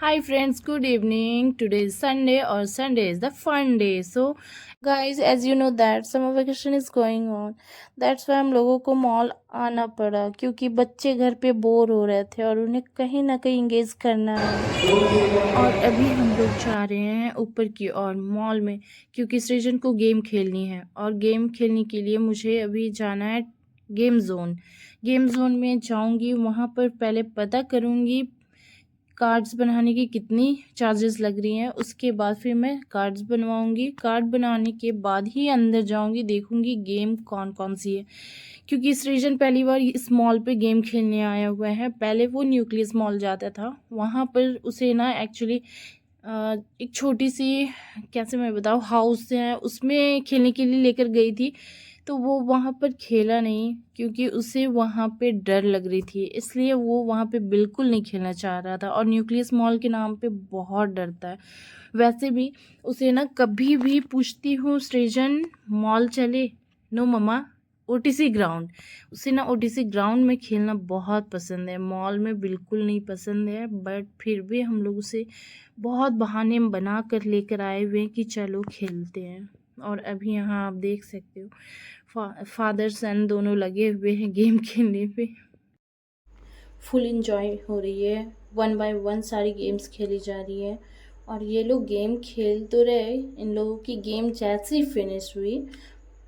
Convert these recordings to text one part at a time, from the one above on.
Hi friends, good evening. Today is Sunday or Sunday is the fun day. So guys, as you know that summer vacation is going on. That's why हम लोगों को mall आना पड़ा क्योंकि बच्चे घर पे बोर हो रहे थे और उन्हें कहीं ना कहीं इंगेज करना है। और अभी हम लोग जा रहे हैं ऊपर की ओर मॉल में क्योंकि सृजन को गेम खेलनी है और गेम खेलने के लिए मुझे अभी जाना है गेम जोन में जाऊंगी। वहाँ पर पहले पता करूँगी कार्ड्स बनाने की कितनी चार्जेस लग रही हैं, उसके बाद फिर मैं कार्ड्स बनवाऊंगी। कार्ड बनाने के बाद ही अंदर जाऊंगी, देखूंगी गेम कौन कौन सी है क्योंकि सृजन पहली बार इस मॉल पे गेम खेलने आया हुआ है। पहले वो न्यूक्लियस मॉल जाता था, वहाँ पर उसे ना एक्चुअली एक छोटी सी, कैसे मैं बताऊँ, हाउस है उसमें खेलने के लिए लेकर गई थी, तो वो वहाँ पर खेला नहीं क्योंकि उसे वहाँ पे डर लग रही थी, इसलिए वो वहाँ पे बिल्कुल नहीं खेलना चाह रहा था और न्यूक्लियस मॉल के नाम पे बहुत डरता है। वैसे भी उसे ना कभी भी पूछती हूँ सृजन मॉल चले, नो मम्मा, ओटीसी ग्राउंड। उसे ना ओटीसी ग्राउंड में खेलना बहुत पसंद है, मॉल में बिल्कुल नहीं पसंद है। बट फिर भी हम लोग उसे बहुत बहाने बना कर लेकर आए हुए हैं कि चलो खेलते हैं। और अभी यहाँ आप देख सकते हो फादर सन दोनों लगे हुए हैं गेम खेलने पे। फुल इंजॉय हो रही है, 1 बाय 1 सारी गेम्स खेली जा रही है और ये लोग गेम खेल तो रहे। इन लोगों की गेम जैसे ही फिनिश हुई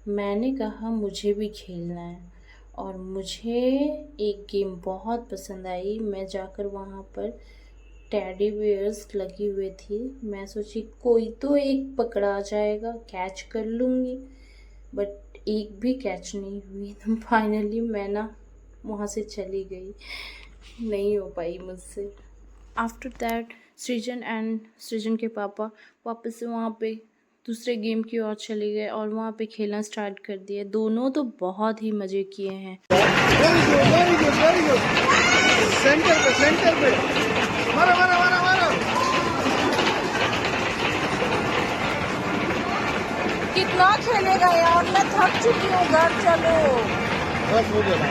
मैंने कहा मुझे भी खेलना है और मुझे एक गेम बहुत पसंद आई। मैं जाकर वहाँ पर टेडी बियर्स लगी हुई थी, मैं सोची कोई तो एक पकड़ा जाएगा, कैच कर लूँगी, बट एक भी कैच नहीं हुई। तो फाइनली मैं ना वहाँ से चली गई, नहीं हो पाई मुझसे। आफ्टर दैट सृजन के पापा वापस से वहाँ पे दूसरे गेम की ओर चले गए और वहाँ पे खेलना स्टार्ट कर दिया। दोनों तो बहुत ही मज़े किए हैं। सेंटर पे मारो मारो मारो मारो। कितना खेलेगा यार, मैं थक चुकी हूँ, घर चलो। बस हो गया।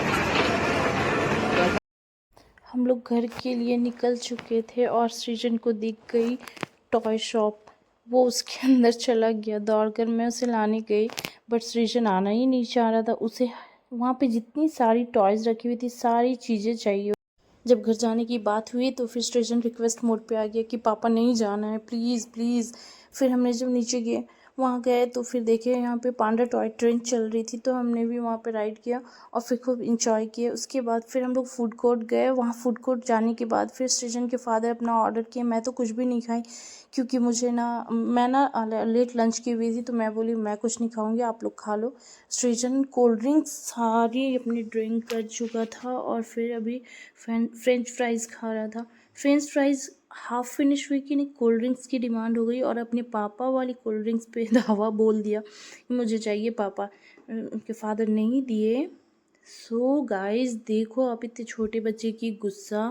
हम लोग घर के लिए निकल चुके थे और सृजन को दिख गई टॉय शॉप, वो उसके अंदर चला गया। दौड़कर मैं उसे लाने गई बट सृजन आना ही नहीं चाह रहा था। उसे वहाँ पे जितनी सारी टॉयज़ रखी हुई थी, सारी चीज़ें चाहिए। जब घर जाने की बात हुई तो फिर सृजन रिक्वेस्ट मोड पे आ गया कि पापा नहीं जाना है, प्लीज़ प्लीज़। फिर हमने जब नीचे गए, वहाँ गए तो फिर देखे यहाँ पे पांडा टॉय ट्रेन चल रही थी, तो हमने भी वहाँ पे राइड किया और फिर खूब इंजॉय किया। उसके बाद फिर हम लोग फूड कोर्ट गए। वहाँ फूड कोर्ट जाने के बाद फिर सृजन के फादर अपना ऑर्डर किए। मैं तो कुछ भी नहीं खाई क्योंकि मैं ना लेट लंच की हुई थी, तो मैं बोली मैं कुछ नहीं खाऊंगी, आप लोग खा लो। सृजन कोल्ड ड्रिंक्स सारी अपनी ड्रिंक कर चुका था और फिर अभी फ्रेंच फ्राइज़ खा रहा था। फ्रेंच फ्राइज़ हाफ फिनिश हुई कि नहीं, कोल्ड ड्रिंक्स की डिमांड हो गई और अपने पापा वाली कोल्ड ड्रिंक्स पे दावा बोल दिया कि मुझे चाहिए पापा। उनके फादर नहीं दिए। सो गाइस देखो आप इतने छोटे बच्चे की गुस्सा।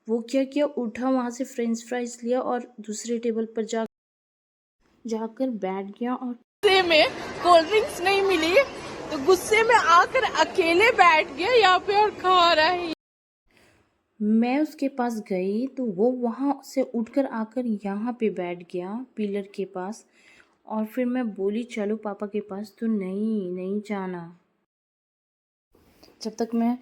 वो क्या किया, उठा वहाँ से फ्रेंच फ्राइज़ लिया और दूसरे टेबल पर जाकर बैठ गया और गुस्से में कोल्ड ड्रिंक्स नहीं मिली तो गुस्से में आकर अकेले बैठ गया यहाँ पे और खा रहा है। मैं उसके पास गई तो वो वहाँ से उठकर आकर यहाँ पे बैठ गया पिलर के पास और फिर मैं बोली चलो पापा के पास, तो नहीं जाना। जब तक मैं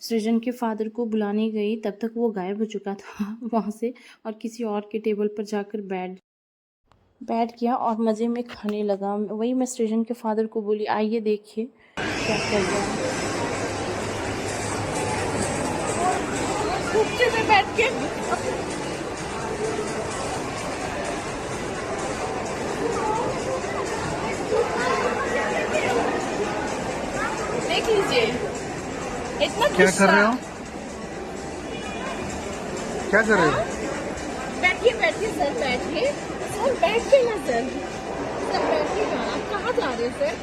सृजन के फादर को बुलाने गई तब तक वो गायब हो चुका था वहाँ से और किसी और के टेबल पर जाकर बैठ गया और मज़े में खाने लगा। वही मैं सृजन के फादर को बोली आइए देखिए क्या कर रहा है। में बैठ के देख लीजिए इतना क्या कर रहे हो, क्या कर रहे हो? बैठिए सर, बैठिए सर, बैठिए ना सर, सर बैठिए ना। आप कहाँ जा रहे हो सर,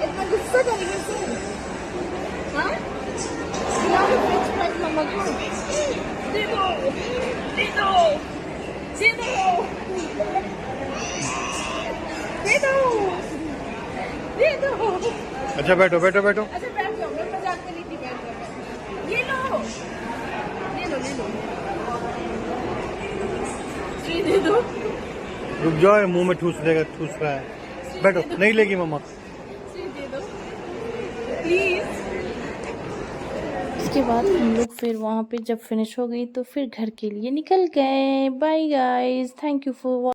इतना गुस्सा करेंगे सर? हाँ फ्रेंच फ्राइज मम्मा को दे दो दे दो दे दो दे दो दे दो। अच्छा बैठो बैठो बैठो। अच्छा बैठ जाओ, मैं मजाक कर रही थी, बैठ जाओ। ये लो ले लो ले लो। दे दो, रुक जाओ, मुंह में ठूस रहा है। बैठो, नहीं लेगी मम्मा। स्वीट दे दो प्लीज। उसके बाद हम लोग फिर वहाँ पे जब फिनिश हो गई तो फिर घर के लिए निकल गए। Bye guys, thank you for